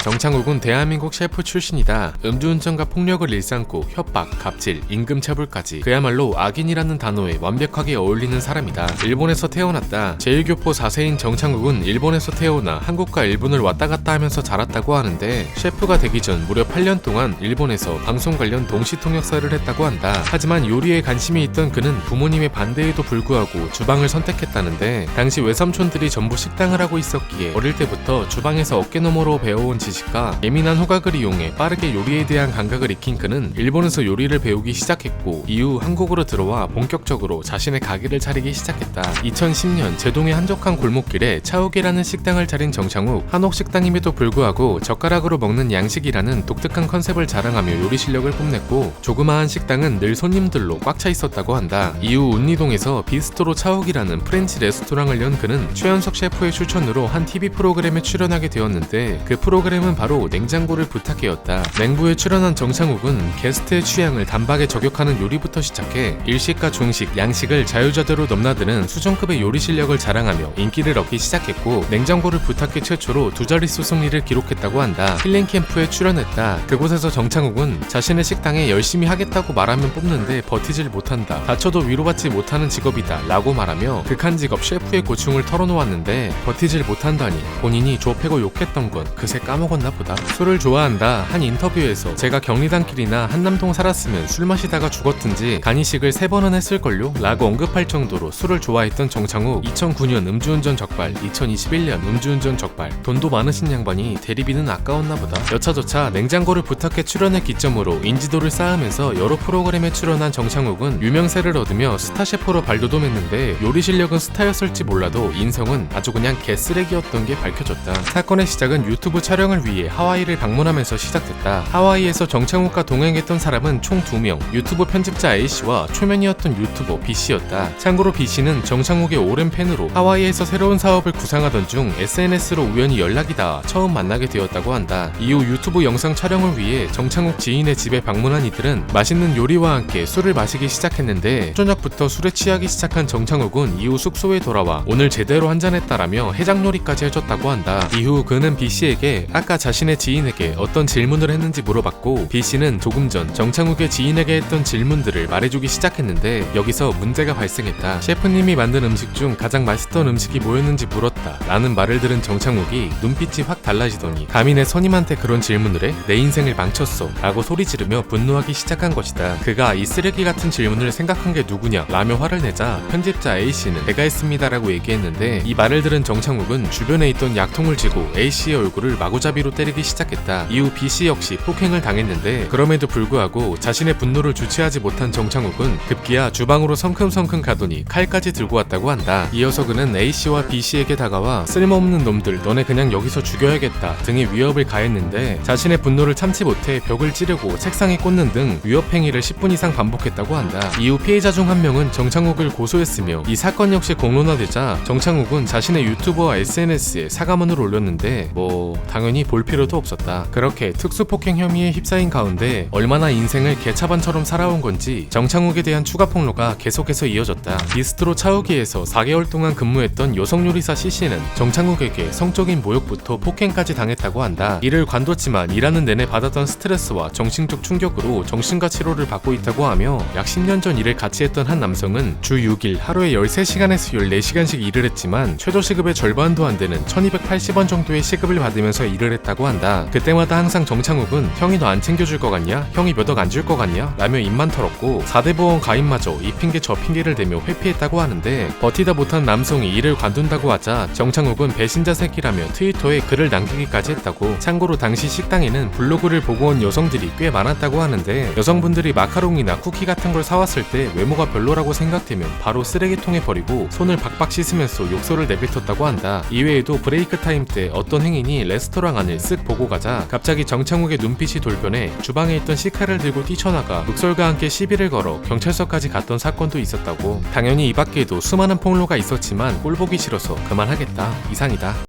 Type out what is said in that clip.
정창욱은 대한민국 셰프 출신이다. 음주운전과 폭력을 일삼고 협박, 갑질, 임금체불까지 그야말로 악인이라는 단어에 완벽하게 어울리는 사람이다. 일본에서 태어났다. 제1교포 4세인 정창욱은 일본에서 태어나 한국과 일본을 왔다 갔다 하면서 자랐다고 하는데 셰프가 되기 전 무려 8년 동안 일본에서 방송 관련 동시통역사를 했다고 한다. 하지만 요리에 관심이 있던 그는 부모님의 반대에도 불구하고 주방을 선택했다는데 당시 외삼촌들이 전부 식당을 하고 있었기에 어릴 때부터 주방에서 어깨너머로 배워온 지식과 예민한 후각을 이용해 빠르게 요리에 대한 감각을 익힌 그는 일본에서 요리를 배우기 시작했고 이후 한국으로 들어와 본격적으로 자신의 가게를 차리기 시작했다. 2010년 제동의 한적한 골목길에 차욱이라는 식당을 차린 정창욱. 한옥식당임에도 불구하고 젓가락으로 먹는 양식이라는 독특한 컨셉을 자랑하며 요리 실력을 뽐냈고 조그마한 식당은 늘 손님들로 꽉 차 있었다고 한다. 이후 운리동에서 비스트로 차욱이라는 프렌치 레스토랑을 연 그는 최연석 셰프의 추천으로 한 TV 프로그램에 출연하게 되었는데 그 프로그램은 바로 냉장고를 부탁해였다. 냉부에 출연한 정창욱은 게스트의 취향을 단박에 저격하는 요리부터 시작해 일식과 중식, 양식을 자유자재로 넘나드는 수준급의 요리 실력을 자랑하며 인기를 얻기 시작했고 냉장고를 부탁해 최초로 두 자릿수 승리를 기록했다고 한다. 힐링 캠프에 출연했다. 그곳에서 정창욱은 자신의 식당에 열심히 하겠다고 말하면 뽑는데 버티질 못한다. 다쳐도 위로받지 못하는 직업이다 라고 말하며 극한 직업 셰프의 고충을 털어놓았는데 버티질 못한다니 본인이 좁히고 욕했던 건 그새 까먹었나 보다. 술을 좋아한다. 한 인터뷰에서 제가 경리단길이나 한남동 살았으면 술 마시다가 죽었든지 간이식을 3번은 했을걸요? 라고 언급할 정도로 술을 좋아했던 정창욱. 2009년 음주운전 적발, 2021년 음주운전 적발. 돈도 많으신 양반이 대리비는 아까웠나 보다. 여차저차 냉장고를 부탁해 출연을 기점으로 인지도를 쌓으면서 여러 프로그램에 출연한 정창욱은 유명세를 얻으며 스타 셰프로 발돋움했는데 요리 실력은 스타였을지 몰라도 인성은 아주 그냥 개쓰레기였던 게 밝혀졌다. 사건의 시작은 유튜브 촬영을 위해 하와이를 방문하면서 시작됐다. 하와이에서 정창욱과 동행했던 사람은 총 2명, 유튜브 편집자 A씨와 초면이었던 유튜버 B씨였다. 참고로 B씨는 정창욱의 오랜 팬으로 하와이에서 새로운 사업을 구상하던 중 SNS로 우연히 연락이 닿아 처음 만나게 되었다고 한다. 이후 유튜브 영상 촬영을 위해 정창욱 지인의 집에 방문한 이들은 맛있는 요리와 함께 술을 마시기 시작했는데 저녁부터 술에 취하기 시작한 정창욱은 이후 숙소에 돌아와 오늘 제대로 한잔했다라며 해장놀이까지 해줬다고 한다. 이후 그는 B씨에게 아까 자신의 지인에게 어떤 질문을 했는지 물어봤고 B씨는 조금 전 정창욱의 지인에게 했던 질문들을 말해주기 시작했는데 여기서 문제가 발생했다. 셰프님이 만든 음식 중 가장 맛있던 음식이 뭐였는지 물었다 라는 말을 들은 정창욱이 눈빛이 확 달라지더니 감히 내 선임한테 그런 질문을 해? 내 인생을 망쳤어 라고 소리 지르며 분노하기 시작한 것이다. 그가 이 쓰레기 같은 질문을 생각한 게 누구냐 라며 화를 내자 편집자 A씨는 제가 했습니다 라고 얘기했는데 이 말을 들은 정창욱은 주변에 있던 약통을 쥐고 A씨의 얼굴을 마구잡이로 때리기 시작했다. 이후 B씨 역시 폭행을 당했는데 그럼에도 불구하고 자신의 분노를 주체하지 못한 정창욱은 급기야 주방으로 성큼성큼 가더니 칼까지 들고 왔다고 한다. 이어서 그는 A씨와 B씨에게 다가와 쓸모없는 놈들 너네 그냥 여기서 죽여야겠다 등의 위협을 가했는데 자신의 분노를 참지 못해 벽을 찌르고 책상에 꽂는 등 위협 행위를 10분 이상 반복했다고 한다. 이후 피해자 중 한 명은 정창욱을 고소했으며 이 사건 역시 공론화되자 정창욱은 자신의 유튜버와 SNS에 사과문을 올렸는데 당연히 볼 필요도 없었다. 그렇게 특수폭행 혐의에 휩싸인 가운데 얼마나 인생을 개차반처럼 살아온 건지 정창욱에 대한 추가 폭로가 계속해서 이어졌다. 비스트로 차우기에서 4개월 동안 근무했던 여성요리사 C씨는 정창욱에게 성적인 모욕부터 폭행까지 당했다고 한다. 이를 관뒀지만 일하는 내내 받았던 스트레스와 정신적 충격으로 정신과 치료를 받고 있다고 하며 약 10년 전 일을 같이 했던 한 남성은 주 6일 하루에 13시간에서 14시간씩 일을 했지만 최저시급의 절반도 안 되는 1280원 정도의 시급을 받으면서 일을 했다고 한다. 그때마다 항상 정창욱은 형이 너 안 챙겨줄 것 같냐? 형이 몇 억 안 줄 것 같냐? 라며 입만 털었고 4대 보험 가입마저 이 핑계 저 핑계를 대며 회피했다고 하는데 버티다 못한 남성이 일을 관둔다고 하자 정창욱은 배신자 새끼라며 트위터에 글을 남기기까지 했다고. 참고로 당시 식당에는 블로그를 보고 온 여성들이 꽤 많았다고 하는데 여성분들이 마카롱이나 쿠키 같은 걸 사왔을 때 외모가 별로라고 생각되면 바로 쓰레기통에 버리고 손을 박박 씻으면서 욕설을 내뱉었다고 한다. 이외에도 브레이크 타임 때 어떤 행인이 레스토랑 안을 쓱 보고 가자 갑자기 정창욱의 눈빛이 돌변해 주방에 있던 시카를 들고 뛰쳐나가 묵설과 함께 시비를 걸어 경찰서까지 갔던 사건도 있었다고. 당연히 이 밖에도 수많은 폭로가 있었지만 꼴보기 싫어서 그만하겠다 이상이다.